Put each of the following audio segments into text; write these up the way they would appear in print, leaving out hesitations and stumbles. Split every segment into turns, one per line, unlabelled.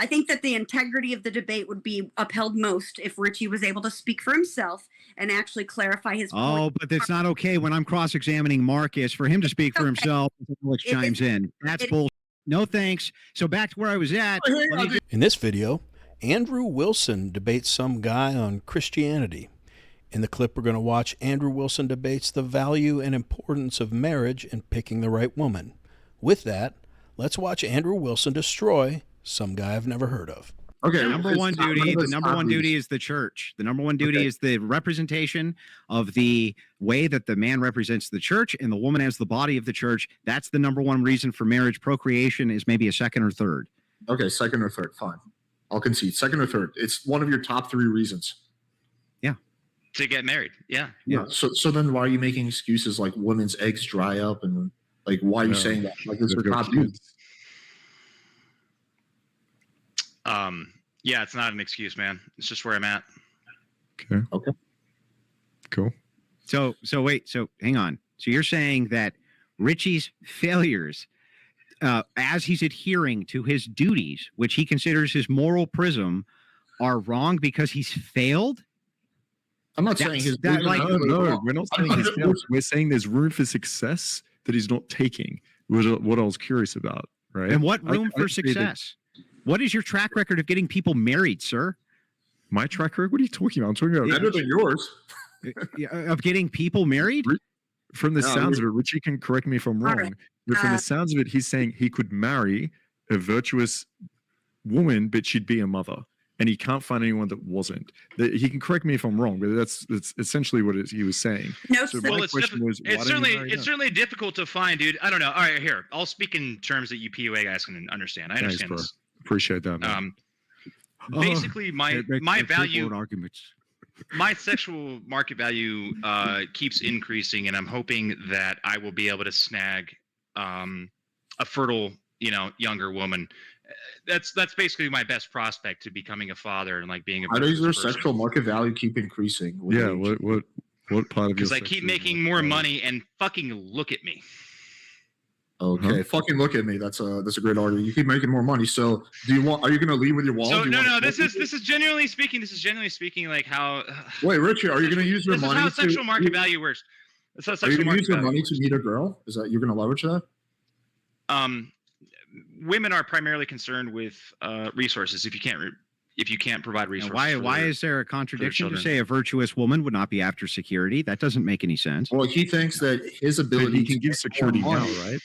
I think that the integrity of the debate would be upheld most if Richie was able to speak for himself and actually clarify his point.
Oh, but it's not okay when I'm cross-examining Marcus for him to speak for himself. Alex chimes in. That's bullshit. No thanks. So back to where I was at.
In this video, Andrew Wilson debates some guy on Christianity. In the clip we're going to watch, Andrew Wilson debates the value and importance of marriage and picking the right woman. With that, let's watch Andrew Wilson destroy some guy I've never heard of.
Okay, the number one duty is the church. The number one duty is the representation of the way that the man represents the church and the woman as the body of the church. That's the number one reason for marriage. Procreation is maybe a second or third.
Okay, second or third, fine. I'll concede. Second or third. It's one of your top 3 reasons.
Yeah.
To get married. Yeah.
So then why are you making excuses like women's eggs dry up and like why are you saying that? Like it's your top duty.
Yeah, it's not an excuse, man. It's just where I'm at.
Okay.
Cool.
So wait, so hang on. So you're saying that Richie's failures, as he's adhering to his duties, which he considers his moral prism, are wrong because he's failed?
I'm not saying his
no, we're not saying he's failed. We're saying there's room for success that he's not taking. What I was curious about, right?
And what room for success? What is your track record of getting people married, sir?
My track record? What are you talking about? I'm talking about
better than yours.
Of getting people married?
From the sounds of it, Richie can correct me if I'm wrong. But from the sounds of it, he's saying he could marry a virtuous woman, but she'd be a mother. And he can't find anyone that wasn't. He can correct me if I'm wrong, but that's essentially what he was saying.
No,
so
well, it's certainly difficult to find, dude. I don't know. All right, here. I'll speak in terms that you PUA guys can understand. I understand this.
Appreciate that, man.
Basically, my value, my sexual market value keeps increasing, and I'm hoping that I will be able to snag a fertile, younger woman. That's basically my best prospect to becoming a father and like being a.
How does your sexual market value keep increasing?
Yeah, what part of?
Because I keep making more money and fucking look at me.
Okay, fucking look at me. That's a great argument. You keep making more money. So are you going to lead with your wallet?
So no. This is genuinely speaking. This is genuinely speaking like how.
Wait, Richie, are you going to use your money?
This is how sexual market value works. That's how sexual market value works. Are you going to use your money
to meet a girl? Is that you're going to leverage that?
Women are primarily concerned with resources. If you can't provide resources,
why is there a contradiction to say a virtuous woman would not be after security? That doesn't make any sense.
Well, he thinks that his ability
he can give security now, right?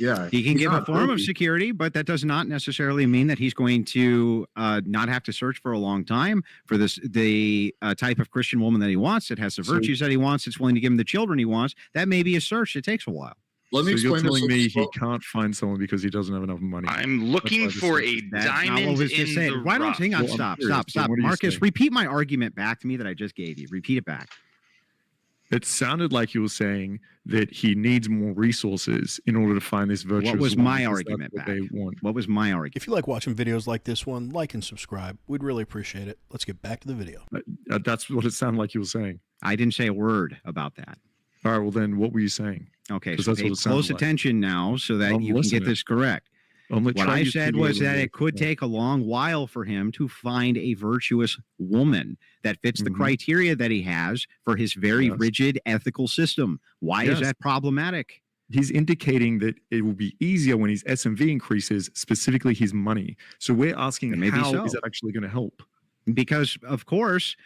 Yeah,
he can give a form of security, but that does not necessarily mean that he's going to not have to search for a long time for the type of Christian woman that he wants, that has the virtues that he wants, that's willing to give him the children he wants. That may be a search. It takes a while.
Let me explain.
You're telling me he can't find someone because he doesn't have enough money.
I'm looking for a diamond in the rough.
Why don't hang on? Stop. Marcus, repeat my argument back to me that I just gave you. Repeat it back.
It sounded like you were saying that he needs more resources in order to find this virtuous.
What was my argument back? What was my argument?
If you like watching videos like this one, like and subscribe. We'd really appreciate it. Let's get back to the video.
That's what it sounded like you were saying.
I didn't say a word about that.
All right, well then what were you saying?
Okay, so pay close attention now so that you can get this correct. What I said was that it could take a long while for him to find a virtuous woman that fits the criteria that he has for his very rigid ethical system. Why is that problematic?
He's indicating that it will be easier when his SMV increases, specifically his money. So we're asking how is that actually going to help?
Because, of course,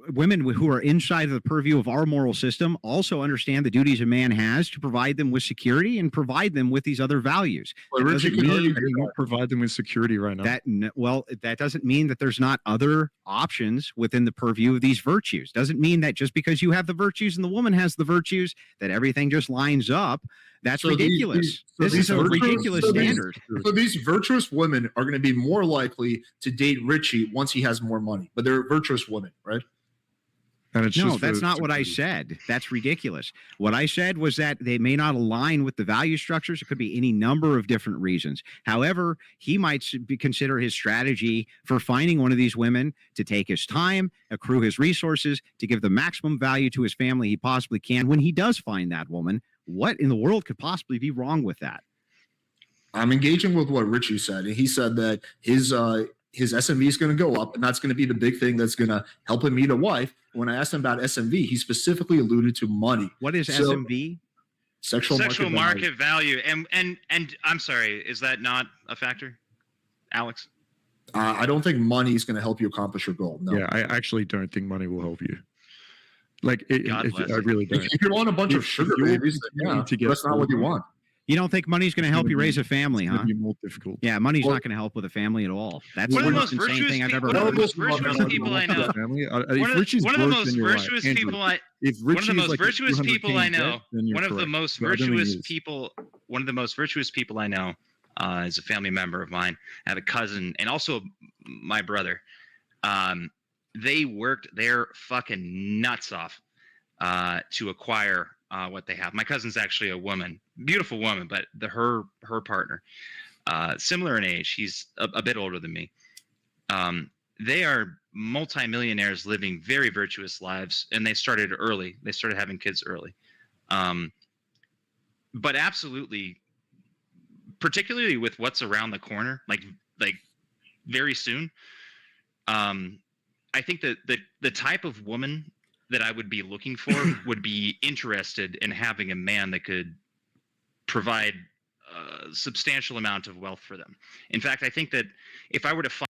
women who are inside of the purview of our moral system also understand the duties a man has to provide them with security and provide them with these other values.
Well, Richard, you don't provide them with security right now.
That doesn't mean that there's not other options within the purview of these virtues. Doesn't mean that just because you have the virtues and the woman has the virtues that everything just lines up. That's ridiculous. This is a ridiculous standard.
So these virtuous women are going to be more likely to date Richie once he has more money. But they're virtuous women, right?
And it's
no, that's not what I said. That's ridiculous. What I said was that they may not align with the value structures. It could be any number of different reasons. However, he might consider his strategy for finding one of these women to take his time, accrue his resources, to give the maximum value to his family he possibly can when he does find that woman. What in the world could possibly be wrong with that?
I'm engaging with what Richie said, and he said that his SMV is going to go up, and that's going to be the big thing that's going to help him meet a wife. When I asked him about SMV, he specifically alluded to money.
What is SMV?
Sexual
market value. And I'm sorry, is that not a factor, Alex?
I don't think money is going to help you accomplish your goal. No.
Yeah, I actually don't think money will help you. Like, I really don't.
If you want a bunch of sugar babies, that's not what you want.
You don't think money's going to help you raise a family, huh?
It's more difficult.
Yeah, money's not going to help with a family at all. That's
one
the
of the most
insane
virtuous
thing I've ever
heard.
One
of the most virtuous people I know. One of the most virtuous people I One of the most virtuous people I know. One of the most virtuous people. One of the most virtuous people I know is a family member of mine. I have a cousin and also my brother. They worked their fucking nuts off to acquire what they have. My cousin's actually a woman, beautiful woman, but her partner, similar in age, he's a bit older than me. They are multimillionaires living very virtuous lives, and they started early. They started having kids early. But absolutely, particularly with what's around the corner, like very soon, I think that the type of woman that I would be looking for would be interested in having a man that could provide a substantial amount of wealth for them. In fact, I think that if I were to find...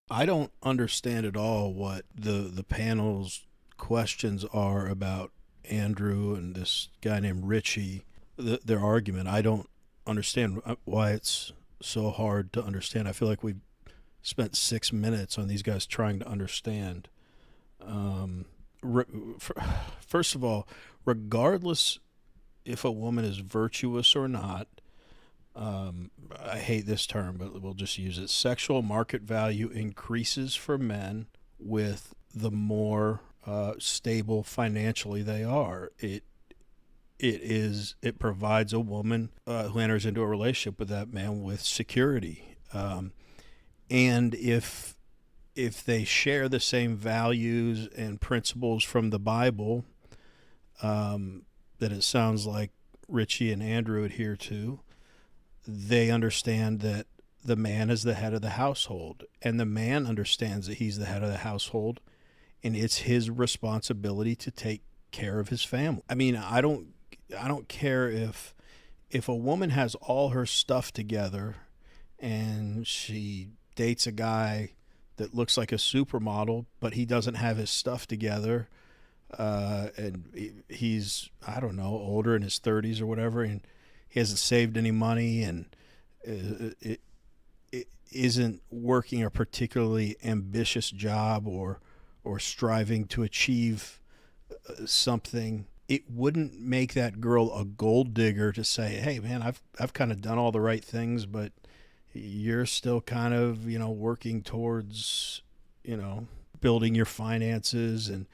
I don't understand at all what the panel's questions are about Andrew and this guy named Richie, their argument. I don't understand why it's so hard to understand. I feel like we've spent 6 minutes on these guys trying to understand. First of all, regardless if a woman is virtuous or not, I hate this term, but we'll just use it. Sexual market value increases for men with the more stable financially they are. It provides a woman who enters into a relationship with that man with security, and if they share the same values and principles from the Bible that it sounds like Richie and Andrew adhere to, they understand that the man is the head of the household, and the man understands that he's the head of the household, and it's his responsibility to take care of his family. I mean, I don't care if a woman has all her stuff together and she dates a guy that looks like a supermodel, but he doesn't have his stuff together, and he's, I don't know, older, in his 30s or whatever, and he hasn't saved any money, and it isn't working a particularly ambitious job or striving to achieve something. It wouldn't make that girl a gold digger to say, hey man, I've kind of done all the right things, but you're still kind of, working towards, building your finances and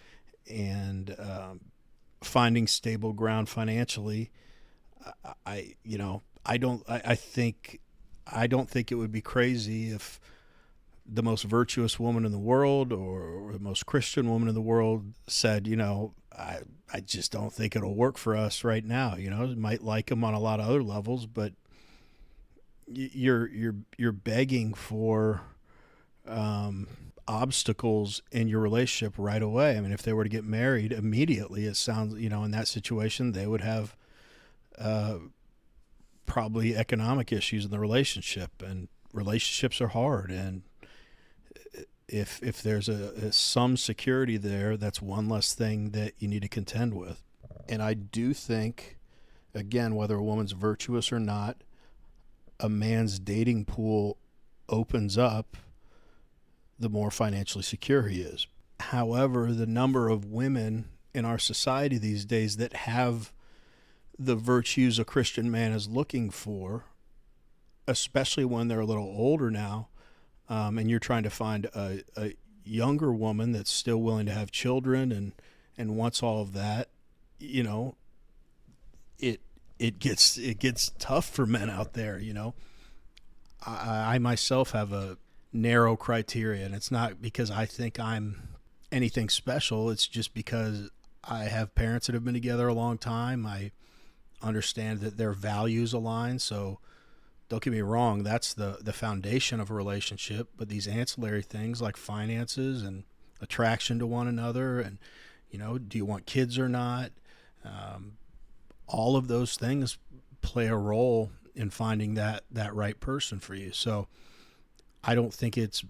finding stable ground financially. I don't think it would be crazy if the most virtuous woman in the world or the most Christian woman in the world said, I just don't think it'll work for us right now. You might like him on a lot of other levels, but you're begging for obstacles in your relationship right away. I mean, if they were to get married immediately, it sounds, in that situation, they would have probably economic issues in the relationship, and relationships are hard. And if there's some security there, that's one less thing that you need to contend with. And I do think, again, whether a woman's virtuous or not, a man's dating pool opens up the more financially secure he is. However, the number of women in our society these days that have the virtues a Christian man is looking for, especially when they're a little older now, and you're trying to find a younger woman that's still willing to have children and wants all of that, it gets tough for men out there. I myself have a narrow criteria, and it's not because I think I'm anything special. It's just because I have parents that have been together a long time. I understand that their values align. So don't get me wrong, that's the foundation of a relationship, but these ancillary things like finances and attraction to one another and, do you want kids or not? All of those things play a role in finding that right person for you. So I don't think it's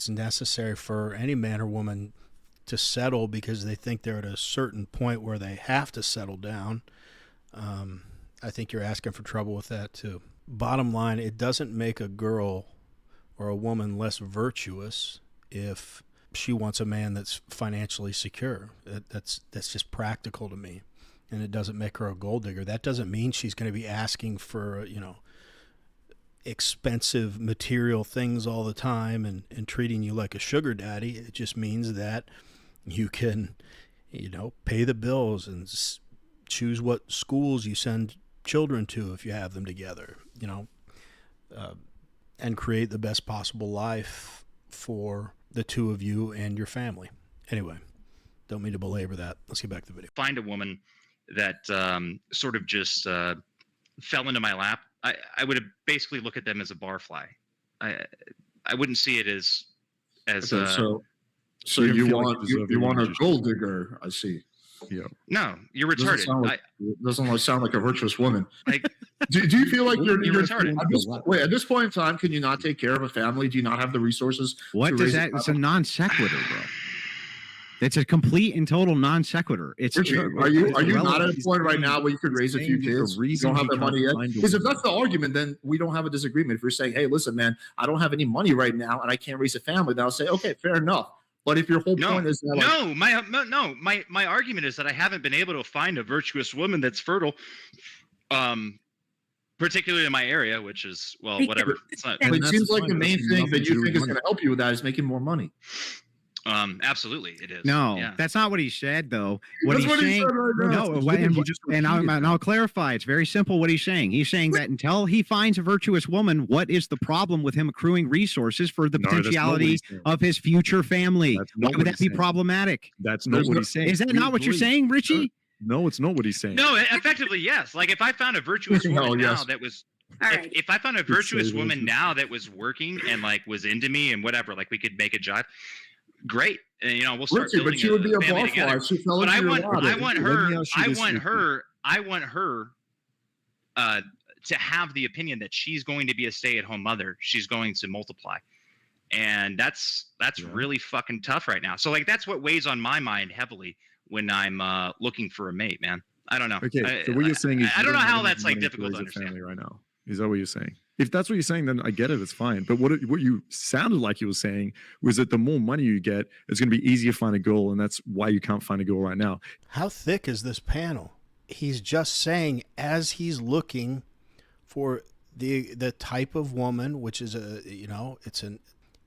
necessary for any man or woman to settle because they think they're at a certain point where they have to settle down. I think you're asking for trouble with that too. Bottom line, it doesn't make a girl or a woman less virtuous if she wants a man that's financially secure. That's just practical to me. And it doesn't make her a gold digger. That doesn't mean she's going to be asking for, expensive material things all the time and treating you like a sugar daddy. It just means that you can, pay the bills and choose what schools you send children to if you have them together, and create the best possible life for the two of you and your family. Anyway, don't mean to belabor that. Let's get back to the video.
Find a woman that sort of just fell into my lap. I would basically look at them as a barfly. I wouldn't see it as
okay, so you want a gold digger? I see.
Yeah.
No, you're retarded.
Doesn't sound like a virtuous woman. Like, do you feel like you're
retarded?
At this point in time, can you not take care of a family? Do you not have the resources?
What does that? It's a non sequitur, bro. It's a complete and total non sequitur.
Are you not at a point right now where you could raise a few kids? You don't have the money yet. Because if that's the argument, then we don't have a disagreement. If you're saying, "Hey, listen, man, I don't have any money right now, and I can't raise a family," then I'll say, "Okay, fair enough." But if your whole point is that
my argument is that I haven't been able to find a virtuous woman that's fertile, particularly in my area, which is whatever. It's not,
it seems like the main thing that you think is going to help you with that is making more money.
Absolutely, it is.
No, that's not what he said, though.
That's what he said right now.
And I'll clarify. It's very simple what he's saying. He's saying that until he finds a virtuous woman, what is the problem with him accruing resources for the potentiality of his future family? Why would that be problematic?
That's not what he's saying.
Is that not what you're saying, Richie?
No, it's not what he's saying.
No, effectively, yes. Like if I found a virtuous woman now that was if I found a virtuous woman now that was working and like was into me and whatever, like we could make a jive. Great, and we'll start
Richie,
building
but you would be a barfly.
But I want her to have the opinion that she's going to be a stay-at-home mother. She's going to multiply, and that's really fucking tough right now. So like that's what weighs on my mind heavily when I'm looking for a mate, man. I don't know.
Okay, so what you're saying is
I don't know how that's like difficult to understand
right now. Is that what you're saying? If that's what you're saying, then I get it. It's fine. But what you sounded like you were saying was that the more money you get, it's going to be easier to find a girl, and that's why you can't find a girl right now.
How thick is this panel? He's just saying as he's looking for the type of woman, which is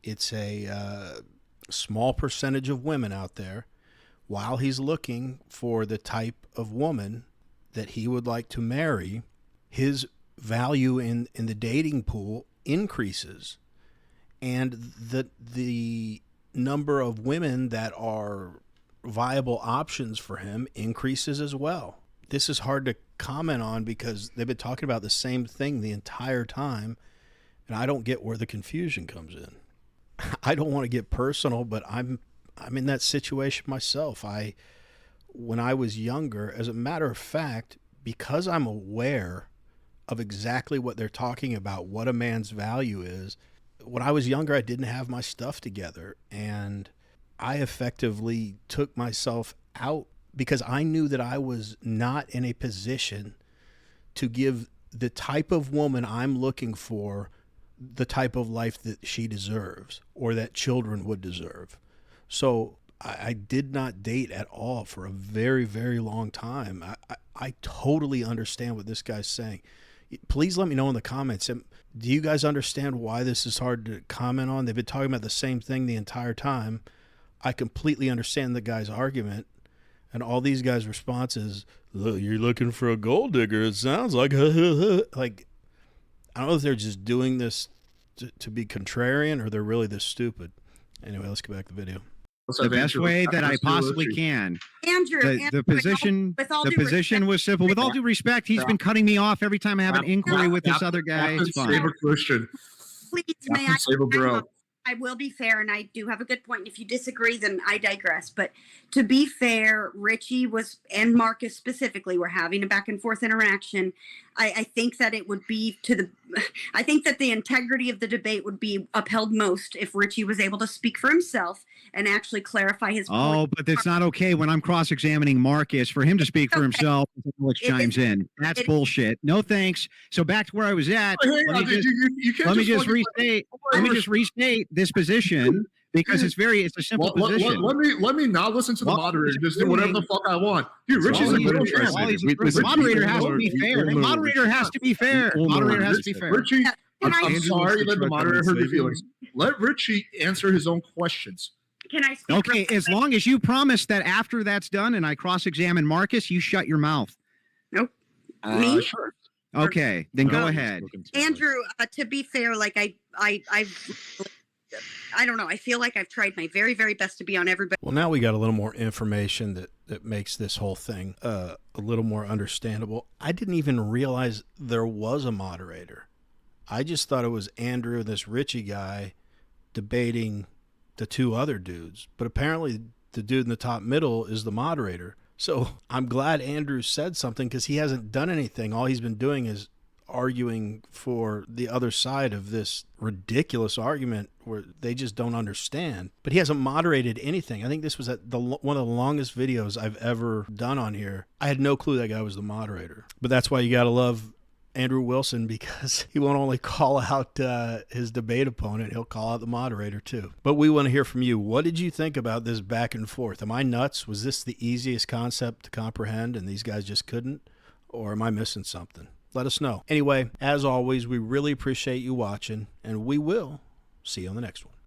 it's a small percentage of women out there, while he's looking for the type of woman that he would like to marry, his value in the dating pool increases, and the number of women that are viable options for him increases as well. This is hard to comment on because they've been talking about the same thing the entire time, and I don't get where the confusion comes in. I don't want to get personal, but I'm in that situation myself. When I was younger, as a matter of fact, because I'm aware of exactly what they're talking about, what a man's value is. When I was younger, I didn't have my stuff together, and I effectively took myself out because I knew that I was not in a position to give the type of woman I'm looking for the type of life that she deserves or that children would deserve. So I did not date at all for a very, very long time. I totally understand what this guy's saying. Please let me know in the comments. Do you guys understand why this is hard to comment on? They've been talking about the same thing the entire time. I completely understand the guy's argument, and all these guys' responses, look, you're looking for a gold digger. It sounds like, like, I don't know if they're just doing this to be contrarian or they're really this stupid. Anyway, let's get back to the video.
the best way that I possibly can.
Andrew,
The position, was simple. With all due respect, he's been cutting me off every time I have an inquiry with this other guy. It's fine.
Christian.
Please, may I will be fair, and I do have a good point. If you disagree, then I digress. But to be fair, Richie and Marcus specifically were having a back and forth interaction. I think that it would be I think that the integrity of the debate would be upheld most if Richie was able to speak for himself and actually clarify his point.
Oh, but it's not okay when I'm cross-examining Marcus for him to speak for himself. Alex chimes in. That's bullshit. No thanks. So back to where I was at. Let me just restate this position because it's a simple position.
Let me not listen to the moderator. Just do whatever the fuck I want. Dude, Richie's a good
The moderator has to be fair. The moderator has to be fair. Moderator has to be fair.
Richie, I'm sorry that the moderator hurt your feelings. Let Richie answer his own questions.
Can I speak?
Okay, as long as you promise that after that's done and I cross-examine Marcus, you shut your mouth.
Nope. Me?
Sure.
Okay, then go ahead.
Andrew, to be fair, like I don't know. I feel like I've tried my very, very best to be on everybody.
Well, now we got a little more information that makes this whole thing a little more understandable. I didn't even realize there was a moderator. I just thought it was Andrew and this Richie guy debating the two other dudes. But apparently the dude in the top middle is the moderator. So I'm glad Andrew said something because he hasn't done anything. All he's been doing is arguing for the other side of this ridiculous argument where they just don't understand. But he hasn't moderated anything. I think this was one of the longest videos I've ever done on here. I had no clue that guy was the moderator. But that's why you got to love Andrew Wilson, because he won't only call out his debate opponent, he'll call out the moderator too. But we want to hear from you. What did you think about this back and forth? Am I nuts? Was this the easiest concept to comprehend and these guys just couldn't? Or am I missing something? Let us know. Anyway, as always, we really appreciate you watching, and we will see you on the next one.